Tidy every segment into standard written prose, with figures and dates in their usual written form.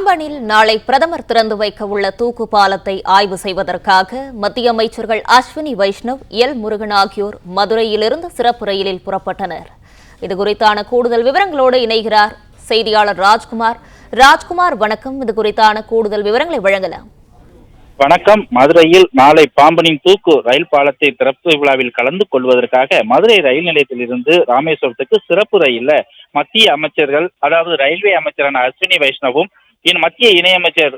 பாம்பனில் நாளை பிரதமர் திறந்து வைக்க உள்ள தூக்கு பாலத்தை ஆய்வு செய்வதற்காக மத்திய அமைச்சர்கள் அஸ்வினி வைஷ்ணவ், எல் முருகன் ஆகியோர் மதுரையிலிருந்து சிறப்பு ரயிலில் புறப்பட்டனர். இதுகுறித்தான கூடுதல் விவரங்களோடு இணைகிறார் செய்தியாளர் ராஜ்குமார். ராஜ்குமார், வணக்கம். இதுகுறித்தான கூடுதல் விவரங்களை வழங்கலாம். வணக்கம். மதுரையில் நாளை பாம்பனின் தூக்கு ரயில் பாலத்தை திறப்பு விழாவில் கலந்து கொள்வதற்காக மதுரை ரயில் நிலையத்திலிருந்து ராமேஸ்வரத்துக்கு சிறப்பு ரயில்ல மத்திய அமைச்சர்கள், அதாவது ரயில்வே அமைச்சரான அஸ்வினி வைஷ்ணவும் மத்திய இணையமைச்சர்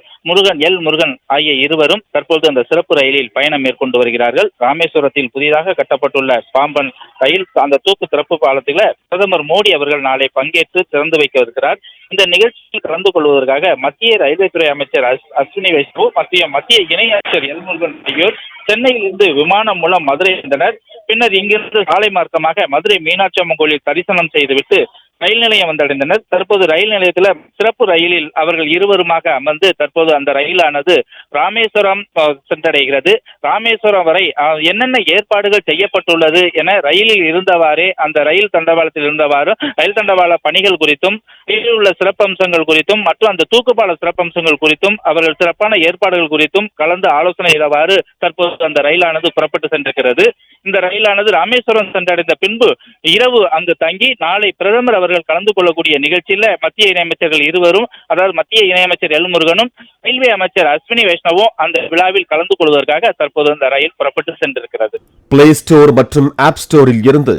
எல் முருகன் ஆகிய இருவரும் தற்போது அந்த சிறப்பு ரயிலில் பயணம் மேற்கொண்டு வருகிறார்கள். ராமேஸ்வரத்தில் புதிதாக கட்டப்பட்டுள்ள பாம்பன் ரயில் அந்த தூக்கு திறப்பு பாலத்தில் பிரதமர் மோடி அவர்கள் நாளை பங்கேற்று திறந்து வைக்க இருக்கிறார். இந்த நிகழ்ச்சியில் கலந்து கொள்வதற்காக மத்திய ரயில்வே துறை அமைச்சர் அஸ்வினி வைஷ்ணவ், மத்திய இணையமைச்சர் எல் முருகன் ஆகியோர் சென்னையிலிருந்து விமானம் மூலம் மதுரை வந்தனர். பின்னர் இங்கிருந்து சாலை மார்க்கமாக மதுரை மீனாட்சி அம்மன் கோயிலில் தரிசனம் செய்துவிட்டு ரயில் நிலையம் வந்தடைந்தனர். தற்போது ரயில் நிலையத்தில் சிறப்பு ரயிலில் அவர்கள் இருவருமாக அமர்ந்து தற்போது அந்த ரயிலானது ராமேஸ்வரம் சென்றடைகிறது. ராமேஸ்வரம் வரை என்னென்ன ஏற்பாடுகள் செய்யப்பட்டுள்ளது என ரயிலில் இருந்தவாறே, அந்த ரயில் தண்டவாளத்தில் இருந்தவாறு ரயில் தண்டவாள பணிகள் குறித்தும், ரயிலில் உள்ள சிறப்பம்சங்கள் குறித்தும் மற்றும் அந்த தூக்குப்பால சிறப்பம்சங்கள் குறித்தும் அவர்கள் சிறப்பான ஏற்பாடுகள் குறித்தும் கலந்து ஆலோசனையிடவாறு தற்போது அந்த ரயிலானது புறப்பட்டு சென்றிருக்கிறது. இந்த ரயிலானது ராமேஸ்வரம் சென்றடைந்த பின்பு இரவு அங்கு தங்கி நாளை பிரதமர் அவர்கள் கலந்து கொள்ளக்கூடிய நிகழ்ச்சியில மத்திய இணையமைச்சர்கள் இருவரும், அதாவது மத்திய இணையமைச்சர் எல் முருகனும் ரயில்வே அமைச்சர் அஸ்வினி வைஷ்ணவும் அந்த விழாவில் கலந்து கொள்வதற்காக தற்போது அந்த ரயில் புறப்பட்டு சென்றிருக்கிறது. பிளே ஸ்டோர் மற்றும் ஆப் ஸ்டோரில் இருந்து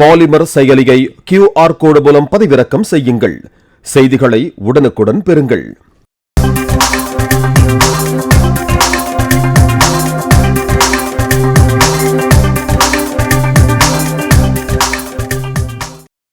பாலிமர் செயலியை QR கோடு மூலம் பதிவிறக்கம் செய்யுங்கள். செய்திகளை உடனுக்குடன் பெறுங்கள்.